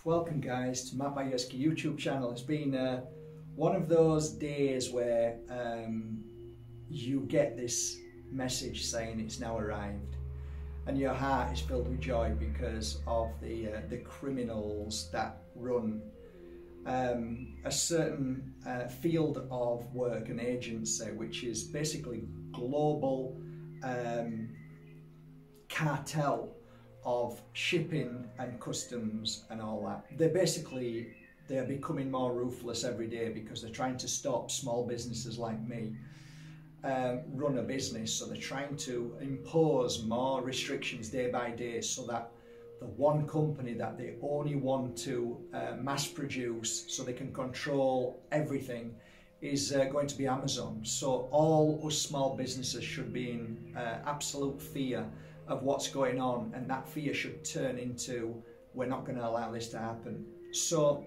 Welcome guys to Matt Bajerski YouTube channel. It's been one of those days where you get this message saying it's now arrived, and your heart is filled with joy because of the criminals that run a certain field of work, an agency, which is basically global cartel of shipping and customs and all that. They're becoming more ruthless every day because they're trying to stop small businesses like me run a business. So they're trying to impose more restrictions day by day so that the one company that they only want to mass produce so they can control everything is going to be Amazon. So all us small businesses should be in absolute fear of what's going on, and that fear should turn into, we're not going to allow this to happen. So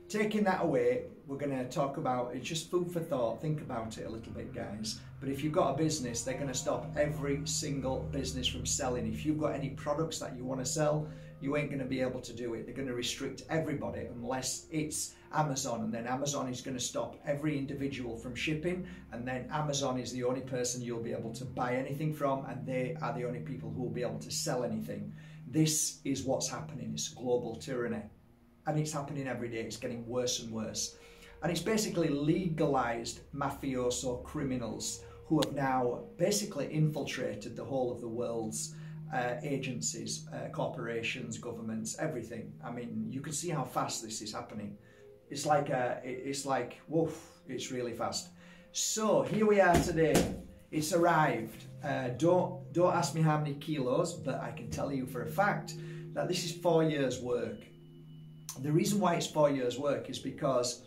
taking that away, we're going to talk about, it's just food for thought. Think about it a little bit, guys. But if you've got a business, they're going to stop every single business from selling. If you've got any products that you want to sell, you ain't going to be able to do it. They're going to restrict everybody unless it's Amazon, and then Amazon is going to stop every individual from shipping, and then Amazon is the only person you'll be able to buy anything from, and they are the only people who will be able to sell anything. This is what's happening. It's global tyranny, and it's happening every day. It's getting worse and worse, and it's basically legalized mafioso criminals who have now basically infiltrated the whole of the world's agencies, corporations, governments, everything. I mean, you can see how fast this is happening. It's like woof, it's really fast. So here we are today. It's arrived. Don't ask me how many kilos, but I can tell you for a fact that this is 4 years work. The reason why it's 4 years work is because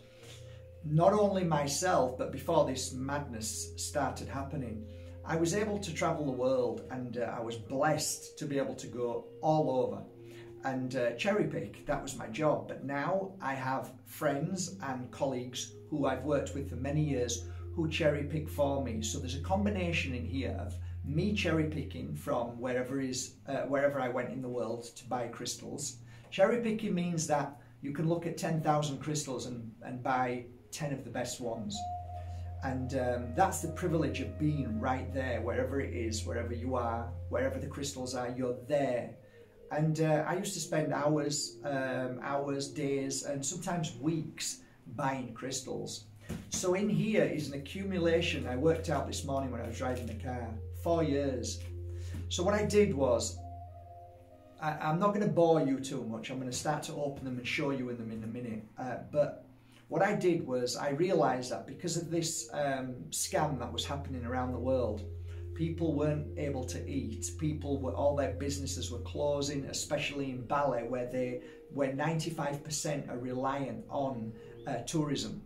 not only myself, but before this madness started happening, I was able to travel the world, and I was blessed to be able to go all over and cherry pick. That was my job. But now I have friends and colleagues who I've worked with for many years who cherry pick for me. So there's a combination in here of me cherry picking from wherever I went in the world to buy crystals. Cherry picking means that you can look at 10,000 crystals and buy 10 of the best ones. And that's the privilege of being right there, wherever it is, wherever you are, wherever the crystals are, you're there. And I used to spend hours, days, and sometimes weeks buying crystals. So in here is an accumulation. I worked out this morning when I was driving the car, 4 years. So what I did was, I'm not going to bore you too much. I'm going to start to open them and show you them in a minute. But what I did was I realized that because of this scam that was happening around the world, people weren't able to eat. All their businesses were closing, especially in Bali, where 95% are reliant on tourism.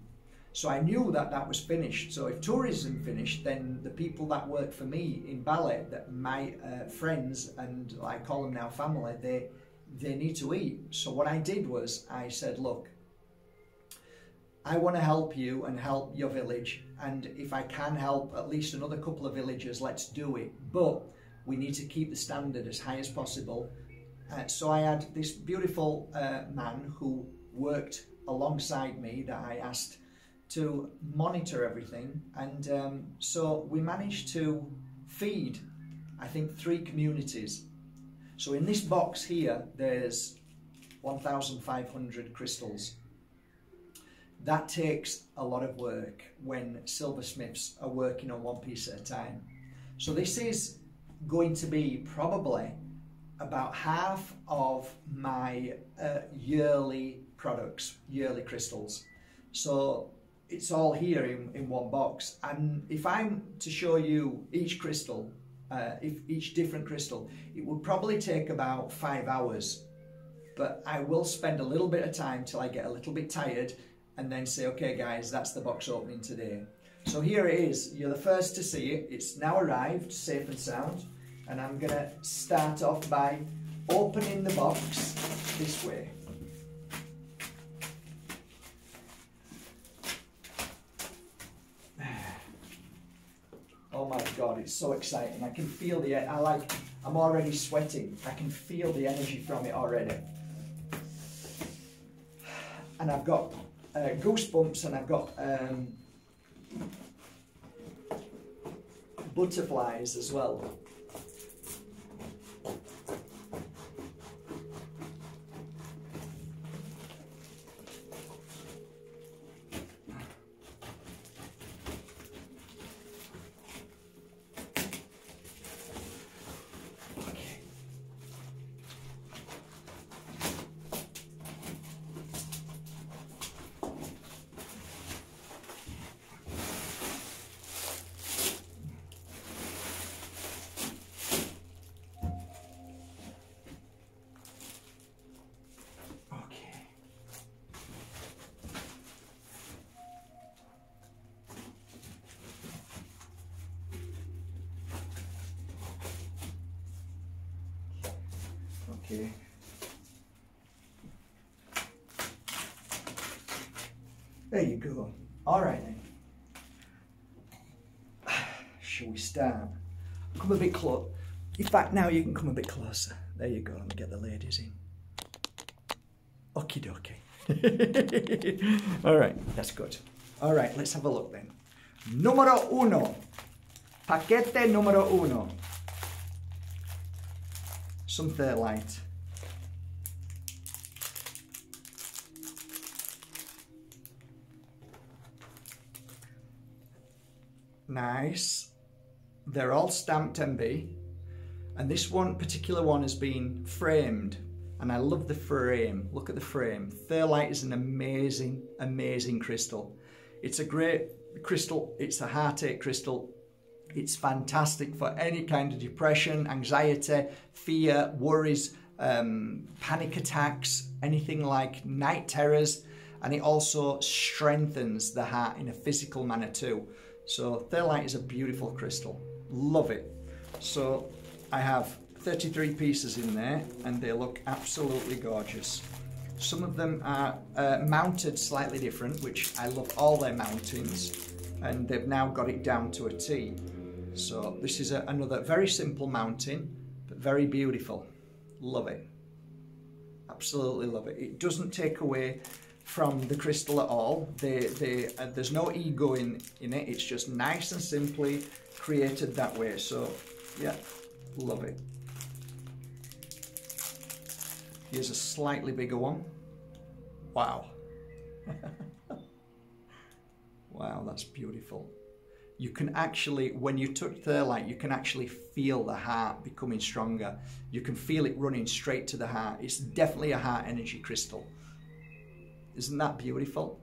So I knew that that was finished. So if tourism finished, then the people that work for me in Bali, that my friends, and I call them now family, they need to eat. So what I did was I said, look, I want to help you and help your village, and if I can help at least another couple of villagers, let's do it. But we need to keep the standard as high as possible. So I had this beautiful man who worked alongside me that I asked to monitor everything, and so we managed to feed, I think, 3 communities. So in this box here, there's 1,500 crystals. That takes a lot of work when silversmiths are working on one piece at a time. So this is going to be probably about half of my yearly products, yearly crystals. So it's all here in one box. And if I'm to show you each crystal, each different crystal, it would probably take about 5 hours. But I will spend a little bit of time till I get a little bit tired, and then say, okay guys, that's the box opening today. So here it is. You're the first to see it. It's now arrived, safe and sound. And I'm gonna start off by opening the box this way. Oh my God, it's so exciting. I can feel I'm already sweating. I can feel the energy from it already. and I've got goosebumps, and I've got butterflies as well. Okay. There you go. All right then. Shall we start? Come a bit close. In fact, now you can come a bit closer. There you go. Let me get the ladies in. Okie dokie. All right, that's good. All right, let's have a look then. Numero uno. Paquete numero uno. Some Tektite. Nice. They're all stamped MB, and this particular one has been framed, and I love the frame. Look at the frame. Tektite is an amazing crystal. It's a great crystal. It's a heartache crystal. It's fantastic for any kind of depression, anxiety, fear, worries, panic attacks, anything like night terrors, and it also strengthens the heart in a physical manner too. So Tektite is a beautiful crystal. Love it. So I have 33 pieces in there, and they look absolutely gorgeous. Some of them are mounted slightly different, which I love all their mountings, and they've now got it down to a T. So this is another very simple mounting, but very beautiful. Love it. Absolutely love it. It doesn't take away from the crystal at all. There's no ego in it. It's just nice and simply created that way. So yeah, love it. Here's a slightly bigger one. Wow. Wow, that's beautiful. You can actually, when you touch Tektite, you can actually feel the heart becoming stronger. You can feel it running straight to the heart. It's definitely a heart energy crystal. Isn't that beautiful?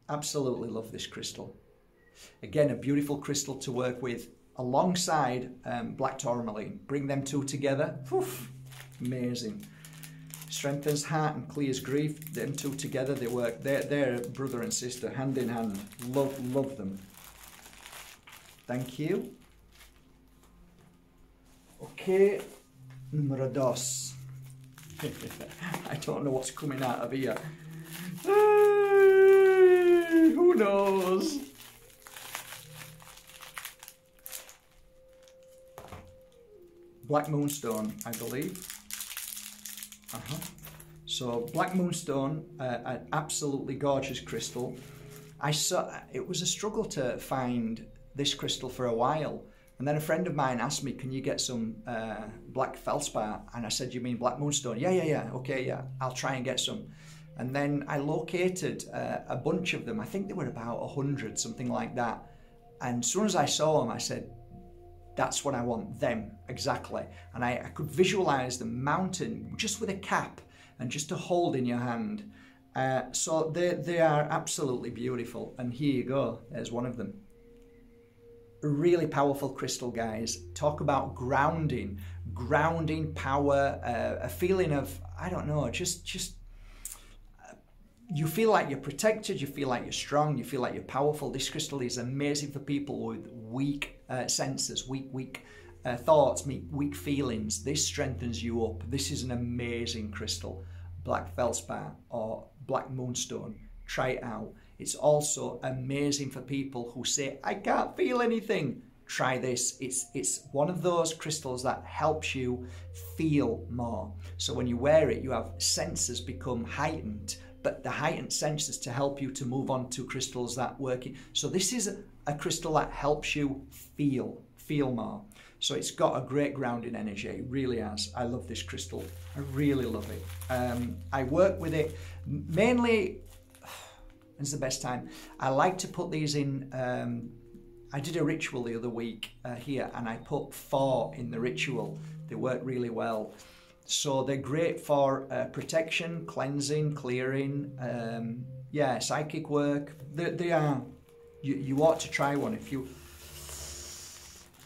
Absolutely love this crystal. Again, a beautiful crystal to work with alongside black tourmaline. Bring them two together. Oof, amazing. Strengthens heart and clears grief. Them two together, they work. They're brother and sister, hand in hand. Love them. Thank you. Okay, numero dos. I don't know what's coming out of here. Who knows? Black Moonstone, I believe. So Black Moonstone, an absolutely gorgeous crystal. It was a struggle to find this crystal for a while, and then a friend of mine asked me, can you get some black feldspar? And I said, you mean Black Moonstone? Yeah, okay, yeah, I'll try and get some. And then I located a bunch of them. I think there were about 100, something like that. And as soon as I saw them, I said, that's what I want, them, exactly. And I could visualize them mounting just with a cap and just a hold in your hand. So they are absolutely beautiful. And here you go, there's one of them. A really powerful crystal, guys. Talk about grounding power, a feeling of, I don't know, just you feel like you're protected, you feel like you're strong, you feel like you're powerful. This crystal is amazing for people with weak senses, weak thoughts, weak feelings. This strengthens you up. This is an amazing crystal. Black feldspar or Black Moonstone. Try it out. It's also amazing for people who say, I can't feel anything. try this. It's one of those crystals that helps you feel more. So when you wear it, you have senses become heightened, but the heightened senses to help you to move on to crystals that work. So this is a crystal that helps you feel more. So it's got a great grounding energy, it really has. I love this crystal, I really love it. I work with it mainly, when's the best time? I like to put these in, I did a ritual the other week here, and I put 4 in the ritual. They work really well. So they're great for protection, cleansing, clearing, yeah, psychic work. They are. You ought to try one if you...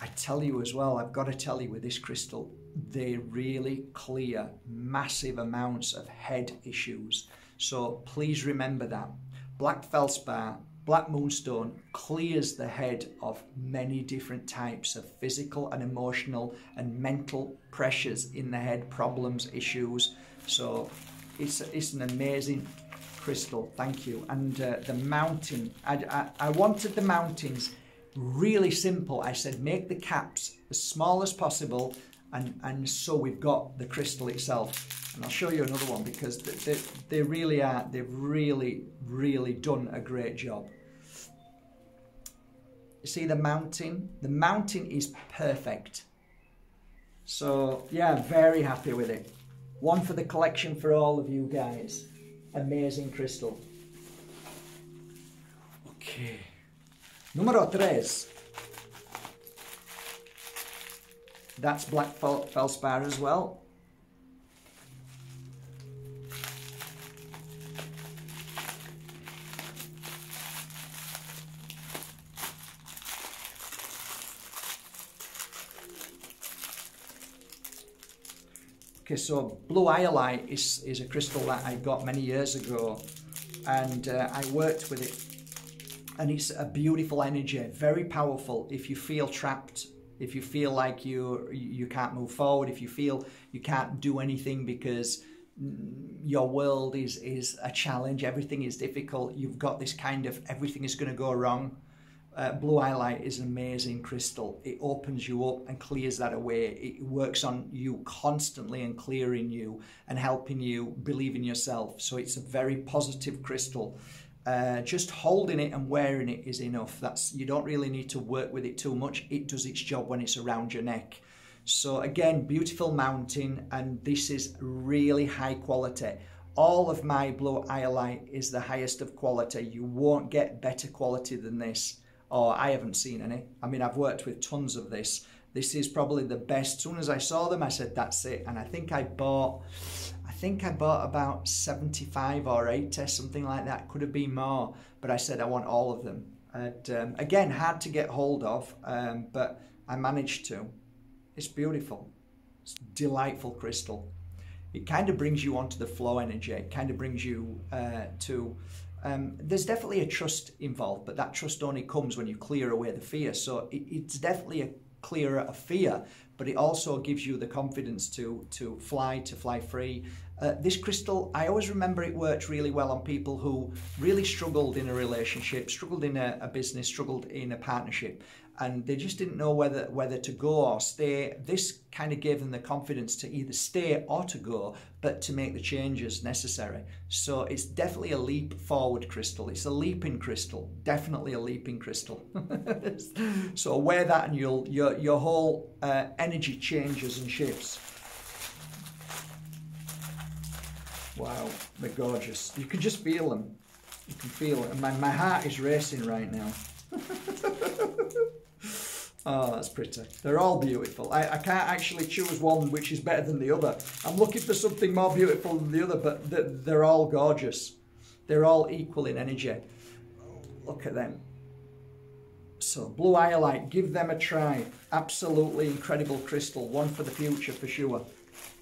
I tell you as well, I've got to tell you with this crystal, they really clear massive amounts of head issues. So please remember that. Black feldspar, black moonstone clears the head of many different types of physical and emotional and mental pressures in the head, problems, issues. So it's an amazing crystal, thank you. And the mountain, I wanted the mountains really simple. I said make the caps as small as possible, and so we've got the crystal itself. And I'll show you another one because they really are, they've really done a great job. You see the mountain? The mountain is perfect. So yeah, very happy with it. One for the collection for all of you guys. Amazing crystal. Okay. Numero 3. That's black feldspar as well. Okay, so blue iolite is a crystal that I got many years ago, and I worked with it. And it's a beautiful energy, very powerful. If you feel trapped, if you feel like you can't move forward, if you feel you can't do anything because your world is a challenge, everything is difficult, you've got this kind of everything is going to go wrong. Blue iolite is an amazing crystal. It opens you up and clears that away. It works on you constantly and clearing you and helping you believe in yourself. So it's a very positive crystal. Just holding it and wearing it is enough. You don't really need to work with it too much. It does its job when it's around your neck. So again, beautiful mountain, and this is really high quality. All of my blue iolite is the highest of quality. You won't get better quality than this, or I haven't seen any. I mean, I've worked with tons of this. This is probably the best. As soon as I saw them, I said, that's it. And I think I bought about 75 or 80, something like that. Could have been more, but I said I want all of them. And again, hard to get hold of, but I managed to. It's beautiful. It's delightful crystal. It kind of brings you onto the flow energy. It kind of brings you to... there's definitely a trust involved, but that trust only comes when you clear away the fear. So it's definitely a clearer of fear, but it also gives you the confidence to fly free. This crystal, I always remember it worked really well on people who really struggled in a relationship, struggled in a business, struggled in a partnership, and they just didn't know whether to go or stay. This kind of gave them the confidence to either stay or to go, but to make the changes necessary. So it's definitely a leap forward crystal. It's a leaping crystal, definitely a leaping crystal. So wear that and your whole energy changes and shifts. Wow, they're gorgeous. You can just feel them. You can feel it. And my heart is racing right now. Oh, that's pretty. They're all beautiful. I can't actually choose one which is better than the other. I'm looking for something more beautiful than the other, but they're all gorgeous. They're all equal in energy. Look at them. So, blue iolite, give them a try. Absolutely incredible crystal. One for the future for sure.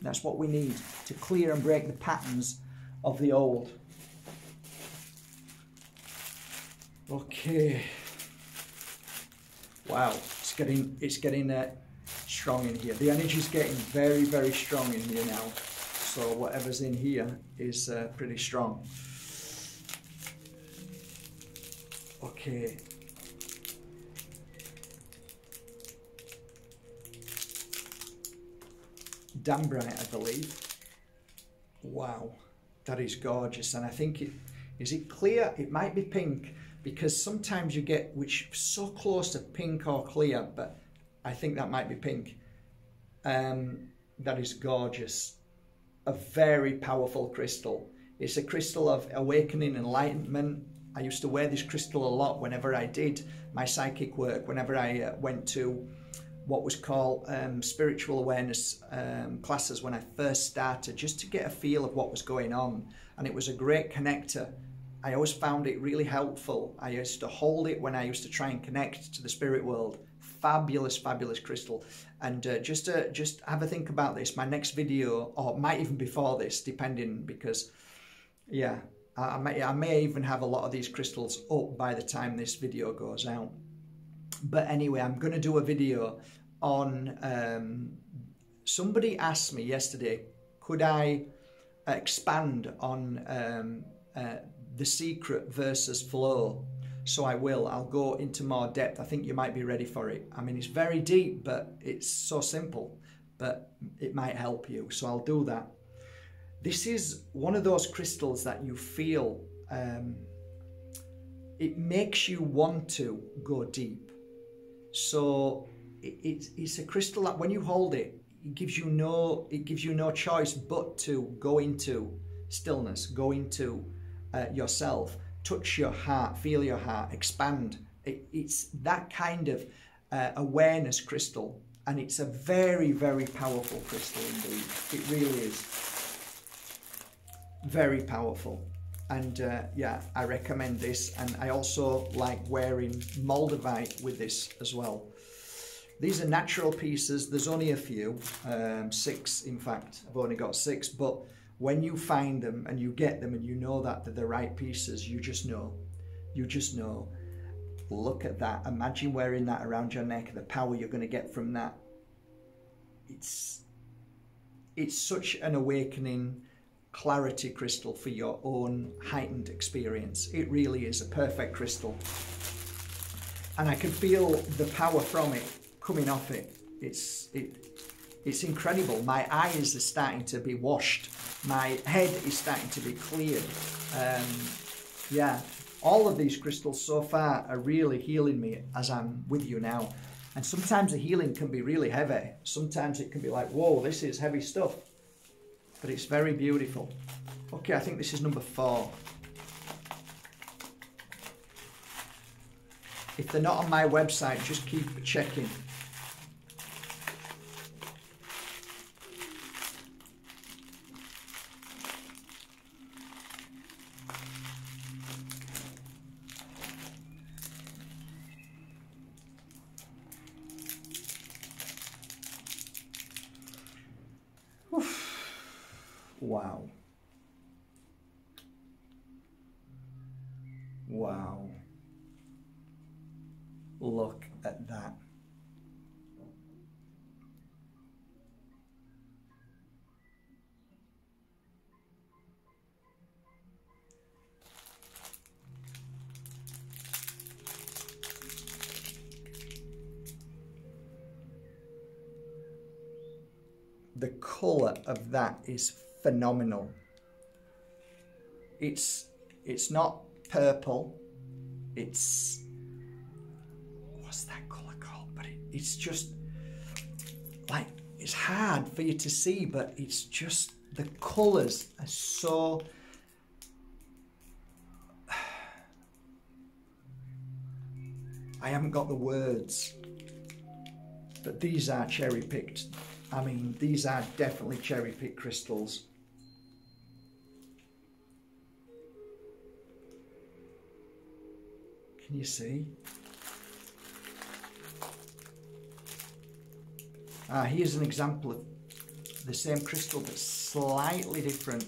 That's what we need to clear and break the patterns of the old. Okay. Wow, it's getting strong in here. The energy's getting very, very strong in here now. So whatever's in here is pretty strong. Okay. Danburite, I believe. Wow, that is gorgeous. And I think is it clear? It might be pink, because sometimes you get which so close to pink or clear, but I think that might be pink. That is gorgeous. A very powerful crystal. It's a crystal of awakening, enlightenment. I used to wear this crystal a lot whenever I did my psychic work, whenever I went to what was called spiritual awareness classes when I first started, just to get a feel of what was going on. And it was a great connector. I always found it really helpful. I used to hold it when I used to try and connect to the spirit world. Fabulous, fabulous crystal. And just have a think about this. My next video, or might even before this, depending, because yeah, I may even have a lot of these crystals up by the time this video goes out. But anyway, I'm going to do a video on, somebody asked me yesterday, could I expand on the secret versus flow? So I will. I'll go into more depth. I think you might be ready for it. I mean, it's very deep, but it's so simple, but it might help you. So I'll do that. This is one of those crystals that you feel, it makes you want to go deep. So it's a crystal that when you hold it, it gives you no choice but to go into stillness, go into yourself, touch your heart, feel your heart, expand. It's that kind of awareness crystal, and it's a very, very powerful crystal indeed. It really is very powerful. And yeah, I recommend this. And I also like wearing moldavite with this as well. These are natural pieces. There's only a few, 6 in fact. I've only got 6, but when you find them and you get them and you know that they're the right pieces, you just know. You just know. Look at that. Imagine wearing that around your neck, the power you're going to get from that. It's such an awakening clarity crystal for your own heightened experience. It really is a perfect crystal. And I can feel the power from it coming off it. It's incredible. My eyes are starting to be washed. My head is starting to be cleared. Yeah, all of these crystals so far are really healing me as I'm with you now. And sometimes the healing can be really heavy. Sometimes it can be like, whoa, this is heavy stuff. But it's very beautiful. Okay, I think this is number 4. If they're not on my website, just keep checking. Wow. Wow. Look at that. The colour of that is phenomenal. It's not purple. It's, what's that colour called? But it's just like, it's hard for you to see, but it's just, the colours are so, I haven't got the words, but these are cherry picked. I mean, these are definitely cherry picked crystals. Can you see? Here's an example of the same crystal but slightly different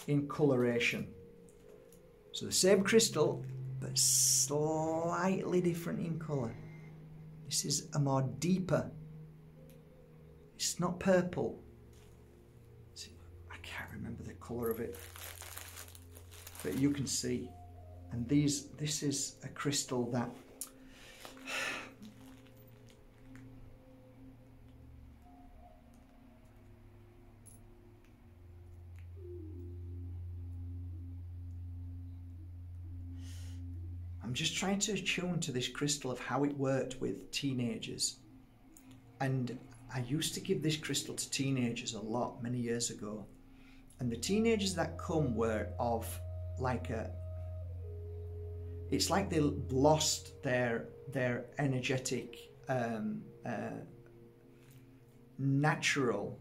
in coloration. So the same crystal but slightly different in colour. This is a more deeper. It's not purple. I can't remember the colour of it. But you can see. And this is a crystal that I'm just trying to attune to this crystal of how it worked with teenagers. And I used to give this crystal to teenagers a lot many years ago. And the teenagers that come were of like it's like they lost their energetic, natural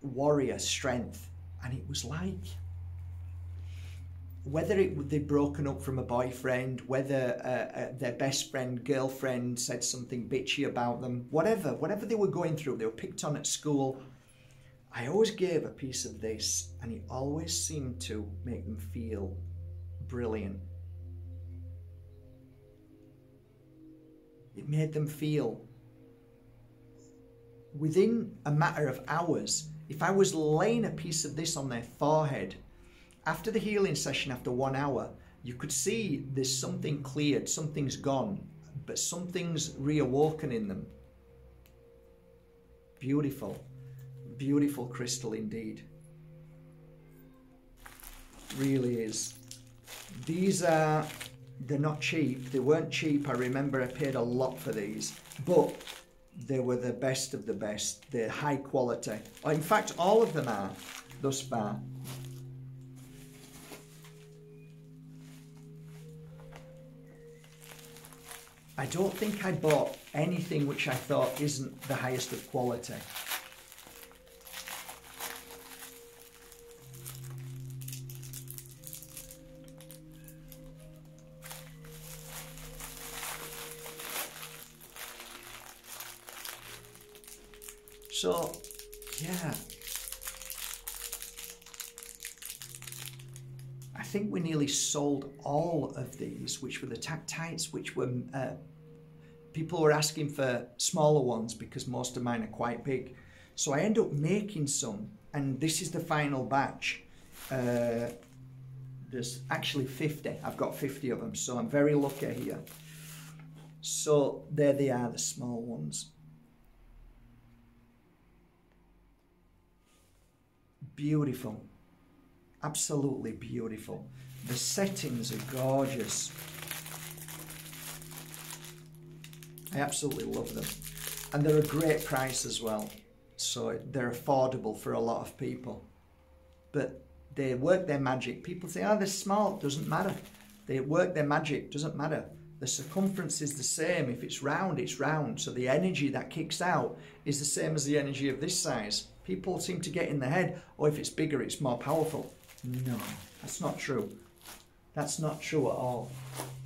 warrior strength. And it was like, whether they'd broken up from a boyfriend, whether their best friend, girlfriend said something bitchy about them, whatever they were going through, they were picked on at school, I always gave a piece of this, and it always seemed to make them feel brilliant. It made them feel, within a matter of hours, if I was laying a piece of this on their forehead, after the healing session, after 1 hour, you could see there's something cleared, something's gone, but something's reawoken in them. Beautiful, beautiful crystal indeed. Really is. These are, they're not cheap. They weren't cheap. I remember I paid a lot for these, but they were the best of the best. They're high quality. In fact, all of them are thus far. I don't think I bought anything which I thought isn't the highest of quality. So, yeah. I think we nearly sold all of these, which were the Tektites, which were, people were asking for smaller ones because most of mine are quite big. So I end up making some, and this is the final batch. There's actually 50. I've got 50 of them, so I'm very lucky here. So there they are, the small ones. Beautiful. Absolutely beautiful. The settings are gorgeous. I absolutely love them. And they're a great price as well. So they're affordable for a lot of people. But they work their magic. People say, oh, they're small. Doesn't matter. They work their magic. Doesn't matter. The circumference is the same. If it's round, it's round. So the energy that kicks out is the same as the energy of this size. People seem to get in their head, oh, if it's bigger, it's more powerful. No, that's not true. That's not true at all.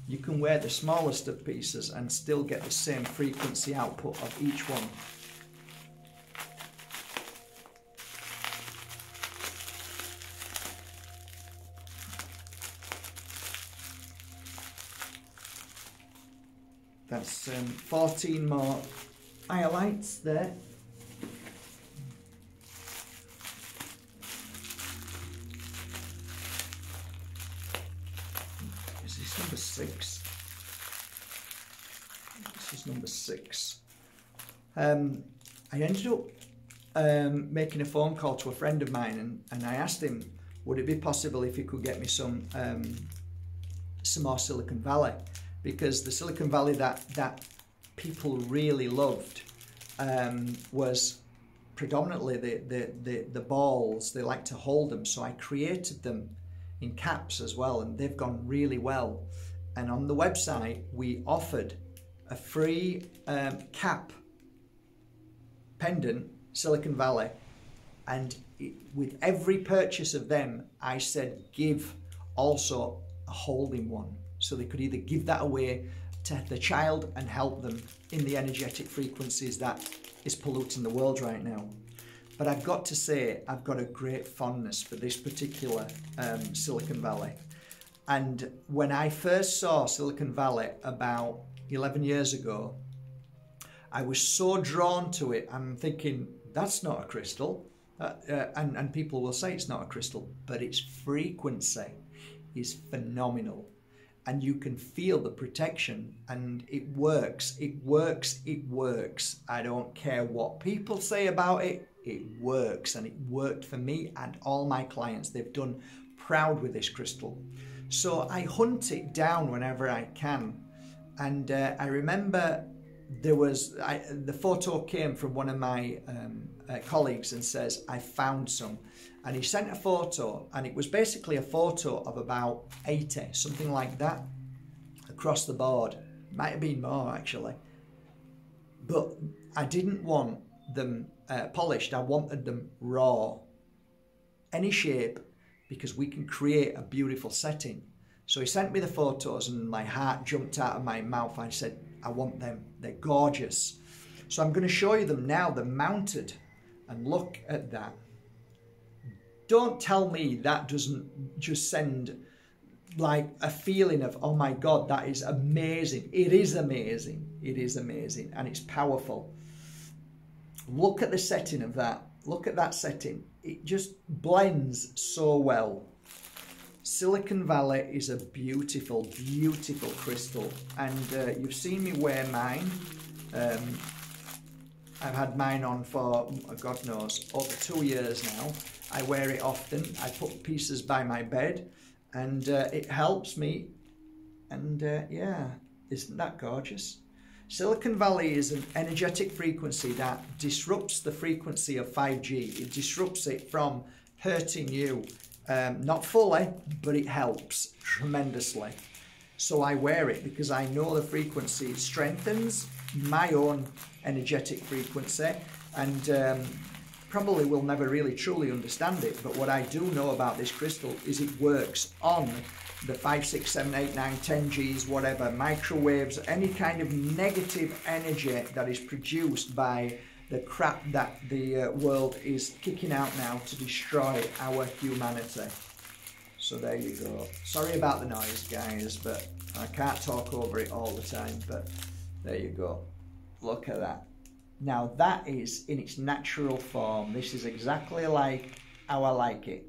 You can wear the smallest of pieces and still get the same frequency output of each one. That's 14 more Iolites there. Number 6. This is number 6. I ended up making a phone call to a friend of mine, and I asked him, would it be possible if he could get me some more Silicone Valley, because the Silicone Valley that people really loved was predominantly the balls. They like to hold them, so I created them in caps as well, and they've gone really well. And on the website we offered a free cap pendant, Silicone Valley, and with every purchase of them I said give also a holding one, so they could either give that away to the child and help them in the energetic frequencies that is polluting the world right now. But I've got to say, I've got a great fondness for this particular Silicone Valley. And when I first saw Silicone Valley about 11 years ago, I was so drawn to it. I'm thinking, that's not a crystal. And people will say it's not a crystal, but its frequency is phenomenal. And you can feel the protection, and it works, it works, it works. I don't care what people say about it. It works, and it worked for me and all my clients. They've done proud with this crystal. So I hunt it down whenever I can. And I remember the photo came from one of my colleagues and says, I found some. And he sent a photo, and it was basically a photo of about 80, something like that, across the board. Might have been more, actually. But I didn't want them polished. I wanted them raw. Any shape, because we can create a beautiful setting. So he sent me the photos, and my heart jumped out of my mouth. I said, I want them. They're gorgeous. So I'm going to show you them now. They're mounted. And look at that. Don't tell me that doesn't just send like a feeling of, oh my God, that is amazing. It is amazing. It is amazing. And it's powerful. Look at the setting of that. Look at that setting. It just blends so well. Silicone Valley is a beautiful, beautiful crystal. And you've seen me wear mine. I've had mine on for, God knows, over 2 years now. I wear it often. I put pieces by my bed, and it helps me. And yeah, isn't that gorgeous? Silicone Valley is an energetic frequency that disrupts the frequency of 5G. It disrupts it from hurting you. Not fully, but it helps tremendously. So I wear it because I know the frequency strengthens my own energetic frequency, and probably will never really truly understand it. But what I do know about this crystal is it works on the 5, 6, 7, 8, 9, 10 Gs, whatever, microwaves, any kind of negative energy that is produced by the crap that the world is kicking out now to destroy our humanity. So there you go. Sorry about the noise, guys, but I can't talk over it all the time, but there you go. Look at that. Now that is in its natural form. This is exactly like how I like it.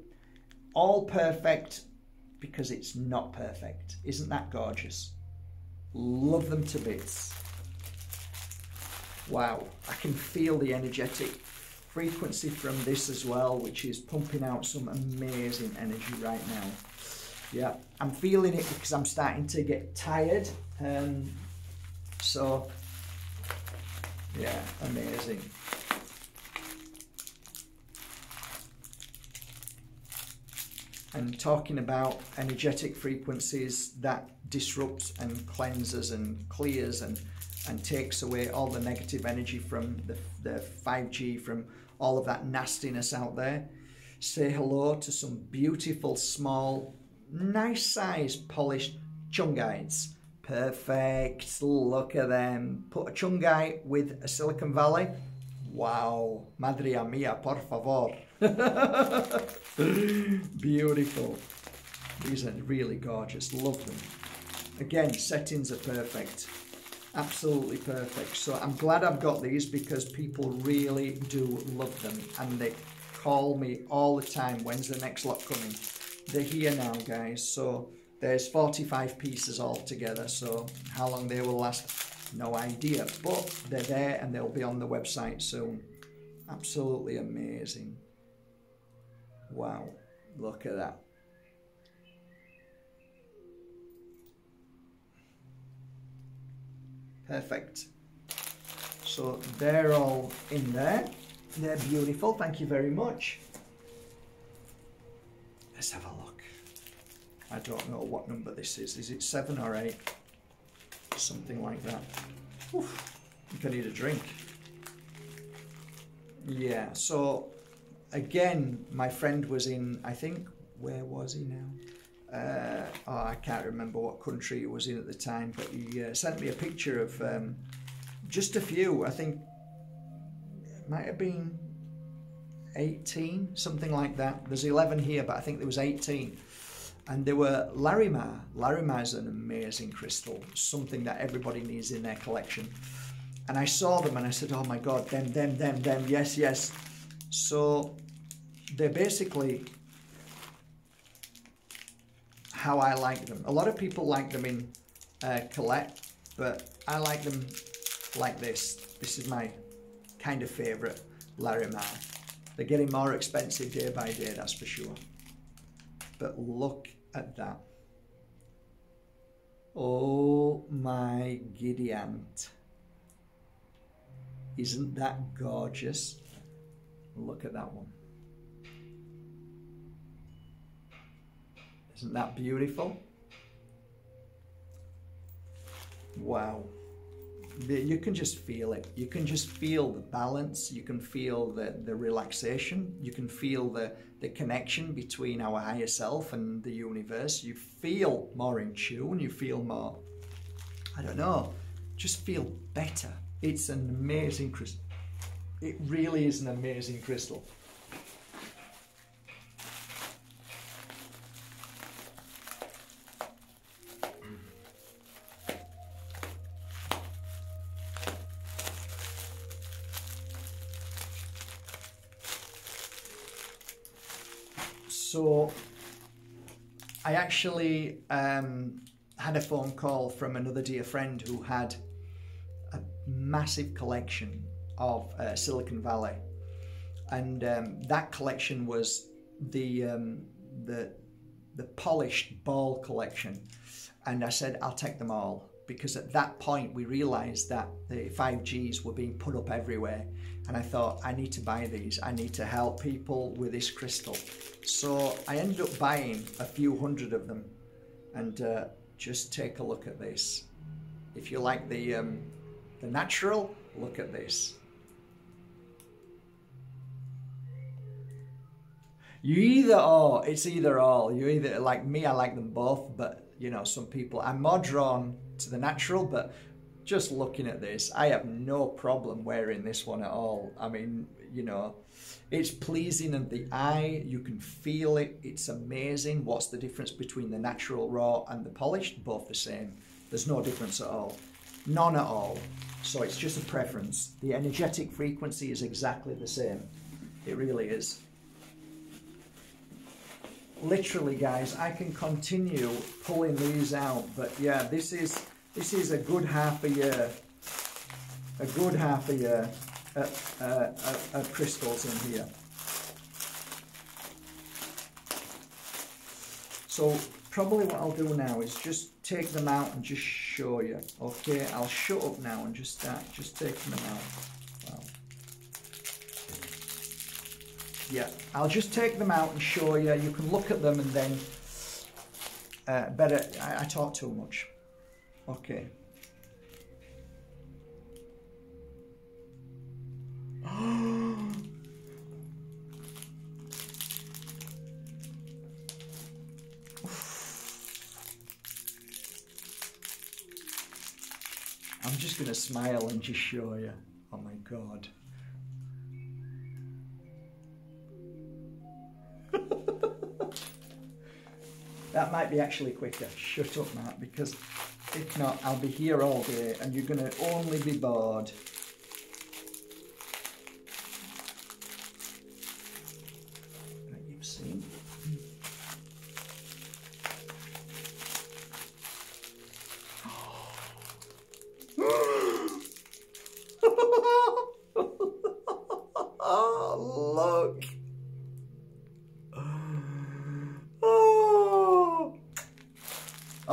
All perfect because it's not perfect. Isn't that gorgeous? Love them to bits. Wow, I can feel the energetic frequency from this as well, which is pumping out some amazing energy right now. Yeah, I'm feeling it because I'm starting to get tired. So, yeah, amazing. And talking about energetic frequencies that disrupts and cleanses and clears and takes away all the negative energy from the 5G, from all of that nastiness out there. Say hello to some beautiful, small, nice size polished Shungites. Perfect, look at them. Put a Shungite with a Silicone Valley. Wow, madre mia, por favor. Beautiful. These are really gorgeous, love them. Again, settings are perfect. Absolutely perfect. So I'm glad I've got these because people really do love them, and they call me all the time, when's the next lot coming? They're here now, guys. So there's 45 pieces altogether, so how long they will last, no idea, but they're there and they'll be on the website soon. Absolutely amazing. Wow, look at that. Perfect. So they're all in there. They're beautiful. Thank you very much. Let's have a look. I don't know what number this is. Is it 7 or 8? Something like that. Oof, I think I need a drink. Yeah, so again, my friend was in, I think, where was he now? Oh, I can't remember what country he was in at the time, but he sent me a picture of just a few. I think it might have been 18, something like that. There's 11 here, but I think there was 18. And they were Larimar. Larimar is an amazing crystal, something that everybody needs in their collection. And I saw them and I said, oh my God, them, yes, yes. So they're basically how I like them. A lot of people like them in Colette, but I like them like this. This is my kind of favourite Larimar. They're getting more expensive day by day, that's for sure. But look at that. Oh my giddy aunt. Isn't that gorgeous? Look at that one. Isn't that beautiful? Wow. You can just feel it. You can just feel the balance. You can feel the relaxation. You can feel the connection between our higher self and the universe. You feel more in tune. You feel more, I don't know, just feel better. It's an amazing crystal. It really is an amazing crystal. So I actually had a phone call from another dear friend who had a massive collection of Silicone Valley, and that collection was the polished ball collection. And I said, I'll take them all, because at that point we realized that the 5Gs were being put up everywhere, and I thought, I need to buy these. I need to help people with this crystal. So I ended up buying a few hundred of them, and just take a look at this. If you like the natural, look at this. You either or, it's either or. You either, like me, I like them both, but you know, some people, I'm more drawn to the natural, but just looking at this, I have no problem wearing this one at all. I mean, you know, it's pleasing in the eye, you can feel it, it's amazing. What's the difference between the natural raw and the polished? Both the same. There's no difference at all. None at all. So it's just a preference. The energetic frequency is exactly the same. It really is. Literally, guys, I can continue pulling these out, but yeah, this is a good half a year. A good half a year of crystals in here. So probably what I'll do now is just take them out and just show you. Okay, I'll shut up now and just start just taking them out. Wow. Yeah, I'll just take them out and show you. You can look at them and then better. I talk too much. Okay. I'm just going to smile and just show you. Oh my God. That might be actually quicker. Shut up, Matt, because if not, I'll be here all day and you're going to only be bored. That you've seen. Oh, look.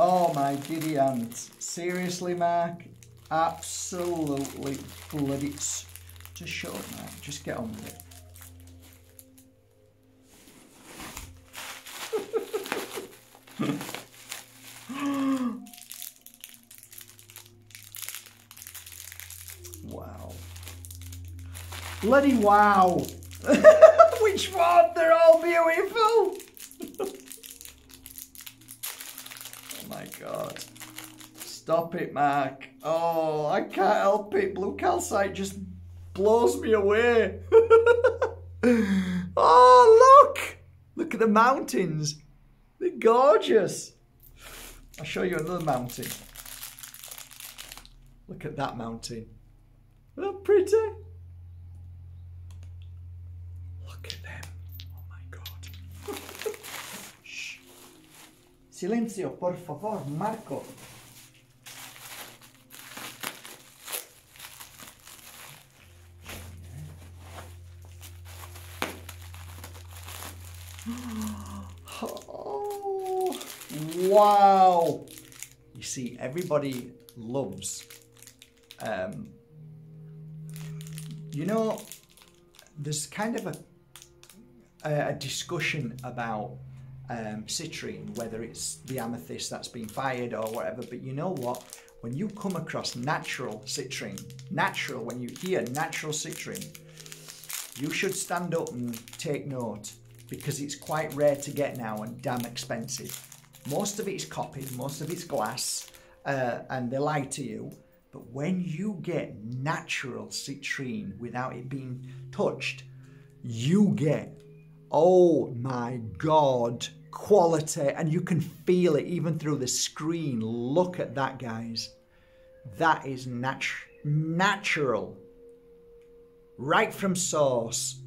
Oh my giddy aunt. Seriously, Mark? Absolutely bloody. Just shut up, Mark. Just get on with it. Wow. Bloody wow. Which one? They're all beautiful. My God. Stop it, Mark. Oh, I can't help it. Blue calcite just blows me away. Oh, look. Look at the mountains. They're gorgeous. I'll show you another mountain. Look at that mountain. Isn't that pretty? Look at them. Oh my God. Shh. Silenzio, por favor, Marco. Oh, wow. You see, everybody loves, you know, there's kind of a discussion about citrine, whether it's the amethyst that's been fired or whatever, but you know what? When you come across natural citrine, when you hear natural citrine, you should stand up and take note, because it's quite rare to get now and damn expensive. Most of it is copied, most of it's glass, and they lie to you. But when you get natural citrine without it being touched, you get, oh my God, quality, and you can feel it even through the screen. Look at that, guys. That is natural, right from source.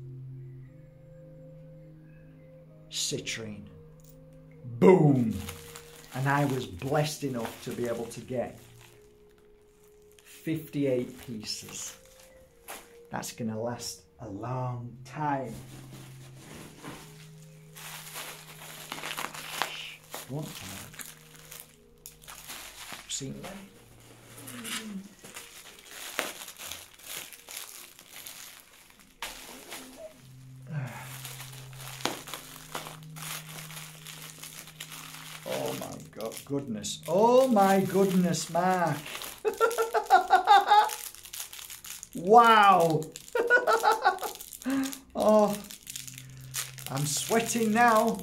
Citrine. Boom. And I was blessed enough to be able to get 58 pieces. That's gonna last a long time. Won't work. Seen them? Oh my God, goodness. Oh my goodness, Mark. Wow. Oh, I'm sweating now.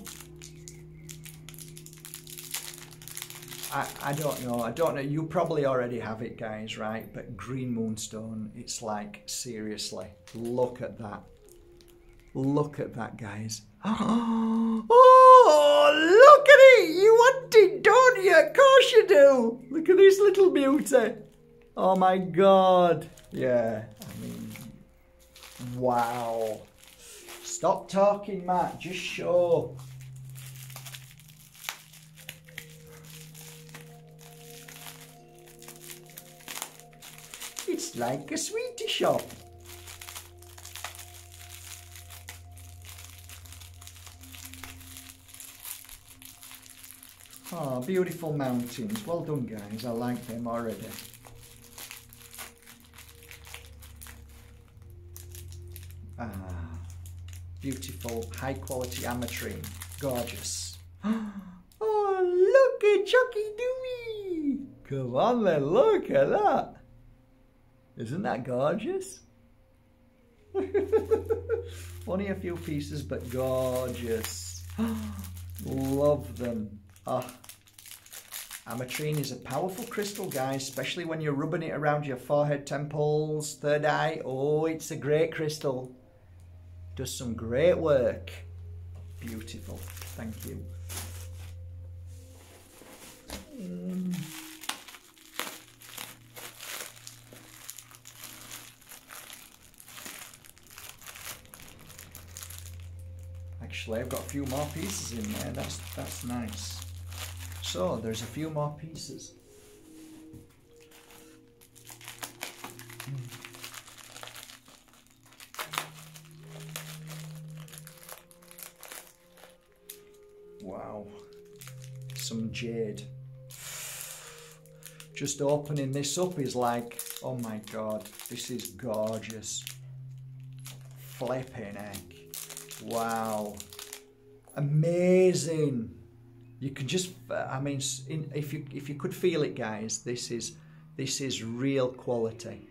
I don't know. You probably already have it, guys, right? But green moonstone, it's like, seriously, look at that. Look at that, guys. Oh, look at it. You want it, don't you? Of course you do. Look at this little beauty. Oh my God. Yeah, I mean, wow. Stop talking, Matt. Just show. It's like a sweetie shop. Oh, beautiful mountains. Well done, guys. I like them already. Ah, beautiful, high quality ametrine. Gorgeous. Oh, look at Chucky Dooey. Come on then, look at that. Isn't that gorgeous? Only a few pieces, but gorgeous. Love them. Oh. Ametrine is a powerful crystal, guys, especially when you're rubbing it around your forehead, temples, third eye. Oh, it's a great crystal. Does some great work. Beautiful. Thank you. Actually, I've got a few more pieces in there. That's nice. So there's a few more pieces. Wow. Some jade. Just opening this up is like, oh my God, this is gorgeous. Flipping heck. Wow. Amazing. You can just, I mean, if you could feel it, guys, this is real quality.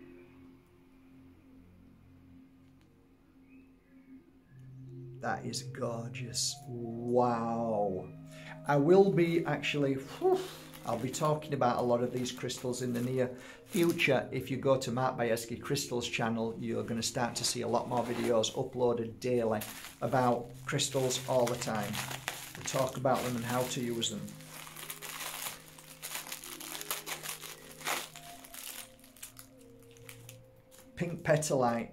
That is gorgeous. Wow. I will be actually, I'll be talking about a lot of these crystals in the near future. If you go to Mark Bajerski Crystals channel, you're going to start to see a lot more videos uploaded daily about crystals all the time. We'll talk about them and how to use them. Pink Petalite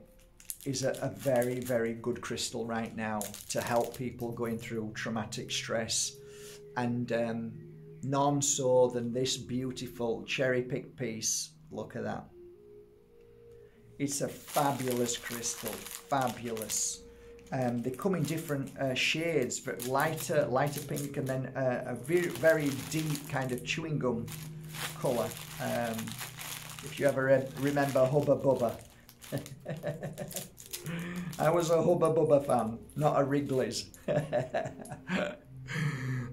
is a very, very good crystal right now to help people going through traumatic stress, and none so than this beautiful cherry pick piece. Look at that. It's a fabulous crystal, fabulous. They come in different shades, but lighter pink, and then a very, very deep kind of chewing gum colour. If you ever remember Hubba Bubba. I was a Hubba Bubba fan, not a Wrigley's.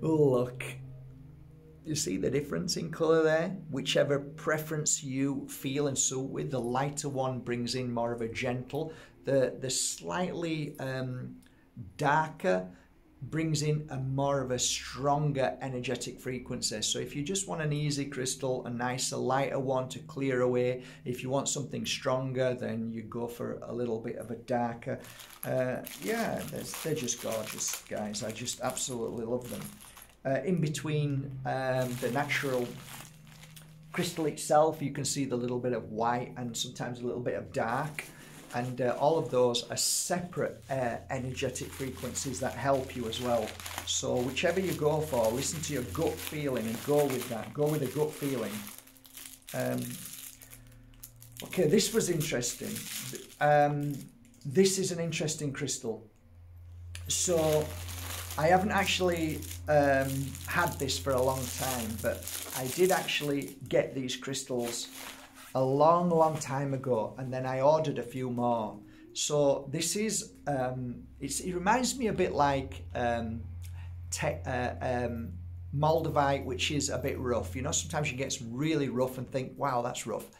Look. You see the difference in colour there? Whichever preference you feel and suit with, the lighter one brings in more of a gentle, the slightly darker brings in a more of a stronger energetic frequency. So if you just want an easy crystal, a nicer, lighter one to clear away, if you want something stronger, then you go for a little bit of a darker. Yeah, they're just gorgeous, guys. I just absolutely love them. In between the natural crystal itself, you can see the little bit of white and sometimes a little bit of dark. And all of those are separate energetic frequencies that help you as well. So whichever you go for, listen to your gut feeling and go with that. Go with a gut feeling. Okay, this was interesting. This is an interesting crystal. So I haven't actually had this for a long time, but I did actually get these crystals a long time ago, and then I ordered a few more. So this is it reminds me a bit like Moldavite, which is a bit rough. You know, sometimes you get some really rough and think, wow, that's rough.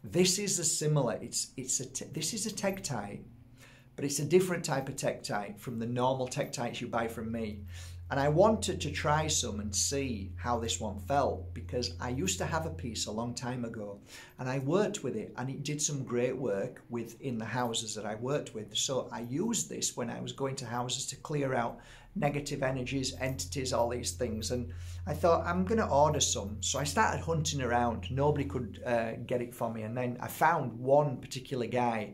This is a similar. This is a Tektite, but it's a different type of Tektite from the normal Tektites you buy from me. And I wanted to try some and see how this one felt, because I used to have a piece a long time ago and I worked with it, and it did some great work in the houses that I worked with. So I used this when I was going to houses to clear out negative energies, entities, all these things. And I thought, I'm going to order some. So I started hunting around. Nobody could get it for me. And then I found one particular guy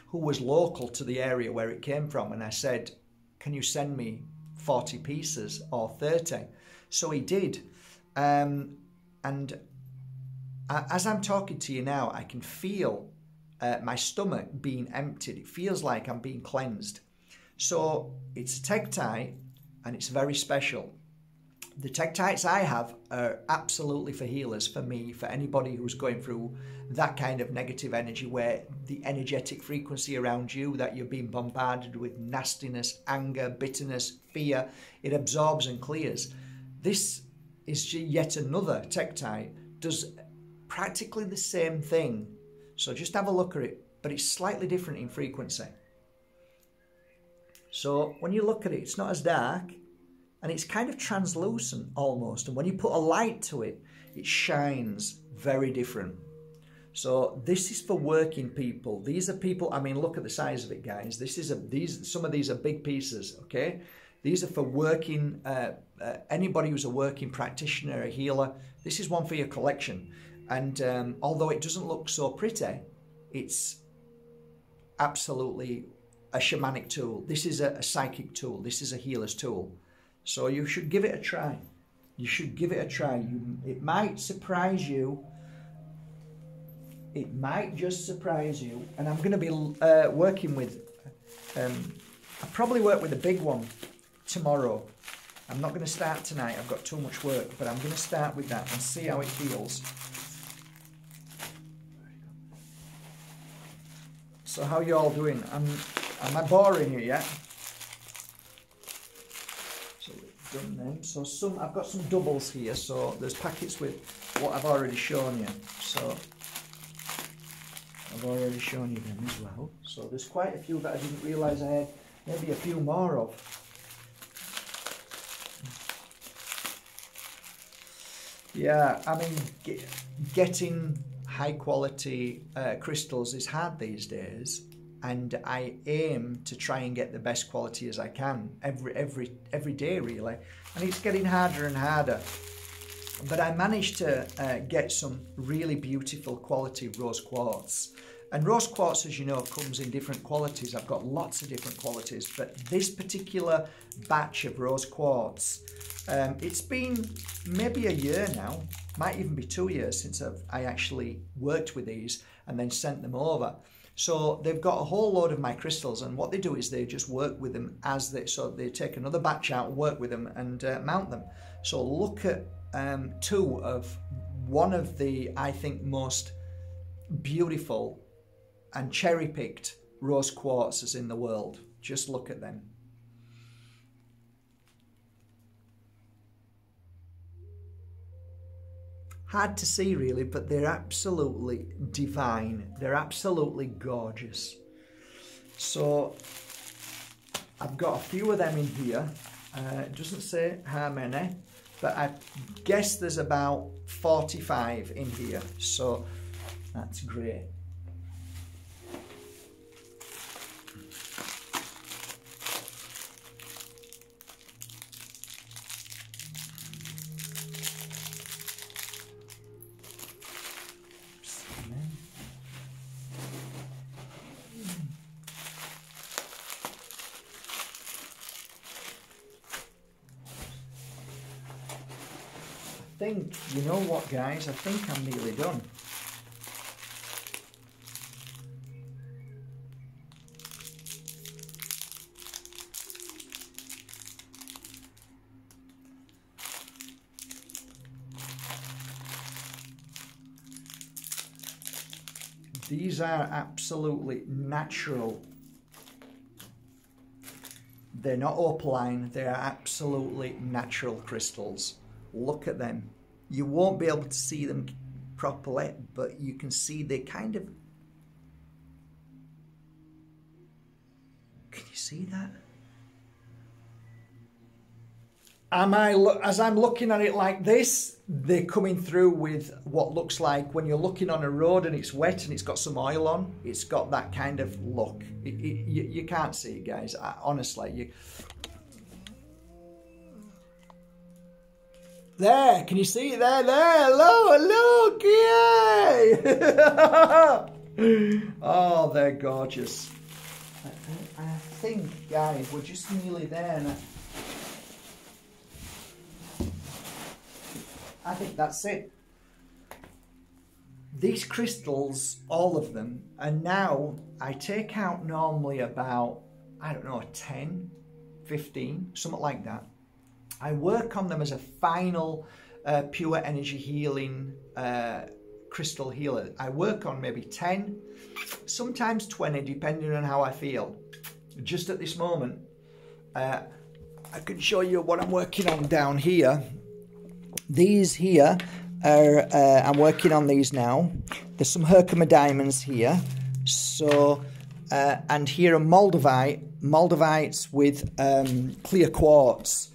who was local to the area where it came from. And I said, can you send me 40 pieces or 30? So he did. And as I'm talking to you now, I can feel my stomach being emptied. It feels like I'm being cleansed. So it's a Tektite, and it's very special. The Tektites I have are absolutely for healers, for me, for anybody who's going through that kind of negative energy, where the energetic frequency around you, that you're being bombarded with nastiness, anger, bitterness, fear, it absorbs and clears. This is yet another Tektite, does practically the same thing. So just have a look at it, but it's slightly different in frequency. So when you look at it, it's not as dark, and it's kind of translucent almost. And when you put a light to it, it shines very different. So this is for working people. These are people, I mean, look at the size of it, guys. Some of these are big pieces, okay? These are for working, anybody who's a working practitioner, a healer. This is one for your collection. And although it doesn't look so pretty, it's absolutely a shamanic tool. This is a psychic tool. This is a healer's tool. So you should give it a try. You should give it a try. It might surprise you. It might just surprise you. And I'm going to be working with, I'll probably work with a big one tomorrow. I'm not going to start tonight. I've got too much work. But I'm going to start with that and see how it feels. So how you all doing? Am I boring you yet? So we've done them. So I've got some doubles here. So there's packets with what I've already shown you. So I've already shown you them as well. So there's quite a few that I didn't realise I had maybe a few more of. Yeah, I mean, getting high quality crystals is hard these days, and I aim to try and get the best quality as I can every day really, and it's getting harder and harder. But I managed to get some really beautiful quality rose quartz. And rose quartz, as you know, comes in different qualities. I've got lots of different qualities, but this particular batch of rose quartz, it's been maybe a year now, might even be 2 years since I actually worked with these and then sent them over. So they've got a whole load of my crystals, and what they do is they just work with them so they take another batch out, work with them and mount them. So look at 2 of one of the, I think, most beautiful and cherry-picked rose quartzes in the world. Just look at them. Hard to see really, but they're absolutely divine. They're absolutely gorgeous. So I've got a few of them in here. It doesn't say how many, but I guess there's about 45 in here. So that's great. I think, you know what guys, I think I'm nearly done. These are absolutely natural. They're not opaline, they are absolutely natural crystals. Look at them. You won't be able to see them properly, but you can see they kind of... Can you see that? As I'm looking at it like this, they're coming through with what looks like when you're looking on a road and it's wet and it's got some oil on. It's got that kind of look. You can't see it, guys. Honestly, there, can you see it there? There, look, yay! Oh, they're gorgeous. I think, guys, we're just nearly there. And I think that's it. These crystals, all of them, and now I take out normally about, I don't know, 10, 15, something like that. I work on them as a final pure energy healing crystal healer. I work on maybe 10, sometimes 20, depending on how I feel. Just at this moment, I can show you what I'm working on down here. These here are, I'm working on these now. There's some Herkimer diamonds here. So, and here are Moldavites with clear quartz.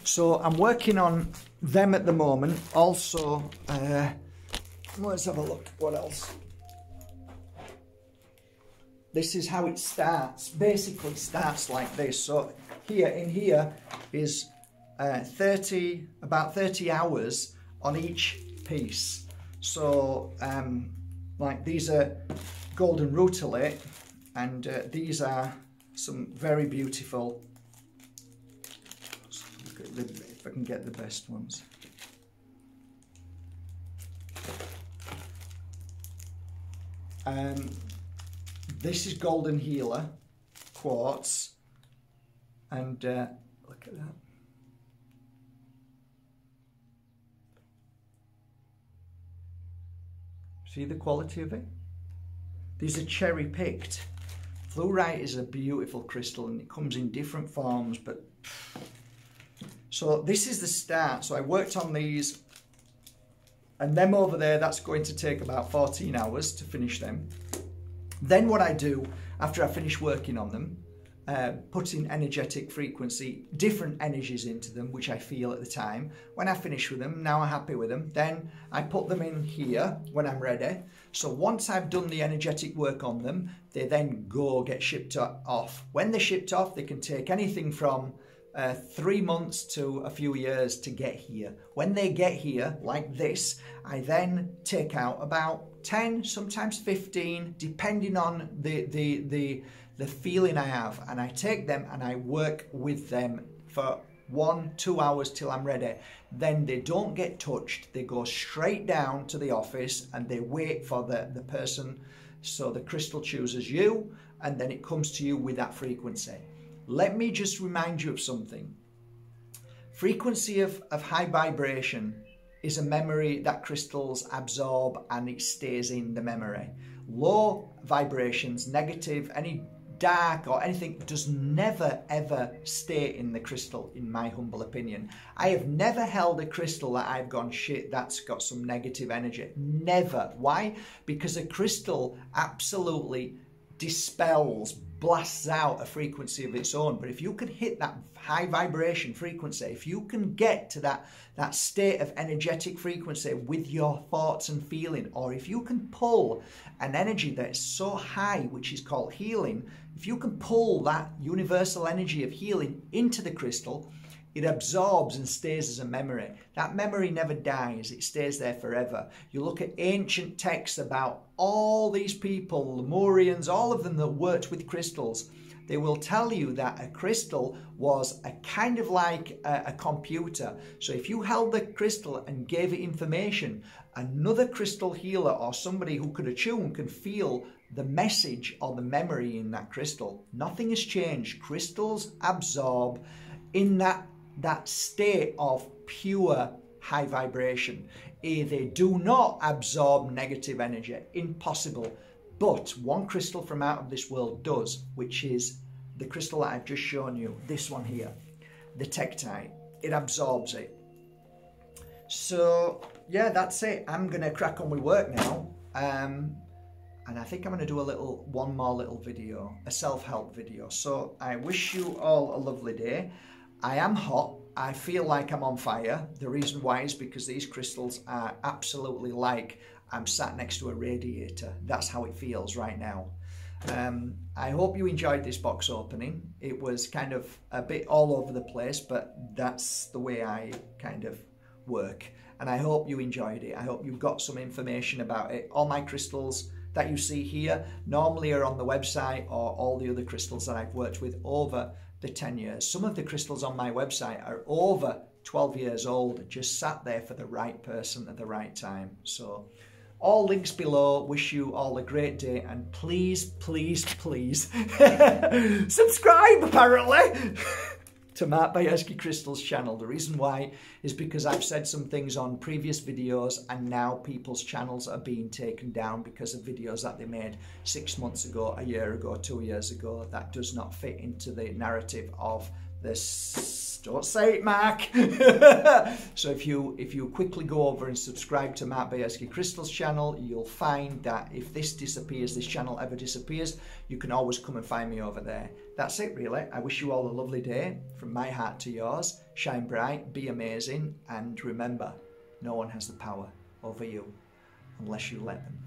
So I'm working on them at the moment. Also, let's have a look. What else? This is how it starts. Basically starts like this. So here, in here is about 30 hours on each piece. So like these are golden rutile, and these are some very beautiful. If I can get the best ones. This is golden healer quartz, and look at that. See the quality of it? These are cherry picked. Fluorite is a beautiful crystal and it comes in different forms, but so this is the start. So I worked on these, and them over there, that's going to take about 14 hours to finish them. Then what I do after I finish working on them, put in energetic frequency, different energies into them, which I feel at the time. When I finish with them, now I'm happy with them, then I put them in here when I'm ready. So once I've done the energetic work on them, they then get shipped off. When they're shipped off, they can take anything from 3 months to a few years to get here. When they get here, like this, I then take out about 10, sometimes 15, depending on the feeling I have, and I take them and I work with them for 1-2 hours till I'm ready. Then they don't get touched. They go straight down to the office and they wait for the person. So the crystal chooses you, and then it comes to you with that frequency. Let me just remind you of something. Frequency of high vibration is a memory that crystals absorb and it stays in the memory. Low vibrations, negative, any dark or anything does never ever stay in the crystal, in my humble opinion. I have never held a crystal that I've gone, shit, that's got some negative energy. Never. Why? Because a crystal absolutely dispels, blasts out a frequency of its own. But if you can hit that high vibration frequency, if you can get to that state of energetic frequency with your thoughts and feeling, or if you can pull an energy that's so high, which is called healing, if you can pull that universal energy of healing into the crystal, it absorbs and stays as a memory. That memory never dies. It stays there forever. You look at ancient texts about all these people, Lemurians, all of them that worked with crystals. They will tell you that a crystal was a kind of like a computer. So if you held the crystal and gave it information, another crystal healer or somebody who could attune can feel the message or the memory in that crystal. Nothing has changed. Crystals absorb in that state of pure high vibration. They do not absorb negative energy. Impossible. But one crystal from out of this world does, which is the crystal that I've just shown you, this one here, the Tektite. It absorbs it. So yeah, that's it. I'm gonna crack on with work now, and I think I'm gonna do one more little video, a self-help video. So I wish you all a lovely day. I am hot. I feel like I'm on fire. The reason why is because these crystals are absolutely like I'm sat next to a radiator. That's how it feels right now. I hope you enjoyed this box opening. It was kind of a bit all over the place, but that's the way I kind of work. And I hope you enjoyed it. I hope you got some information about it. All my crystals that you see here normally are on the website, or all the other crystals that I've worked with over the 10 years. Some of the crystals on my website are over 12 years old, just sat there for the right person at the right time. So all links below. Wish you all a great day, and please, please, please subscribe apparently to Mark Bajerski Crystals channel. The reason why is because I've said some things on previous videos, and now people's channels are being taken down because of videos that they made 6 months ago, a year ago, 2 years ago. That does not fit into the narrative of this. Don't say it, Mark. So if you quickly go over and subscribe to Mark Bajerski Crystals channel, you'll find that if this disappears, this channel ever disappears, you can always come and find me over there. That's it really. I wish you all a lovely day. From my heart to yours, shine bright, be amazing, and remember, no one has the power over you unless you let them.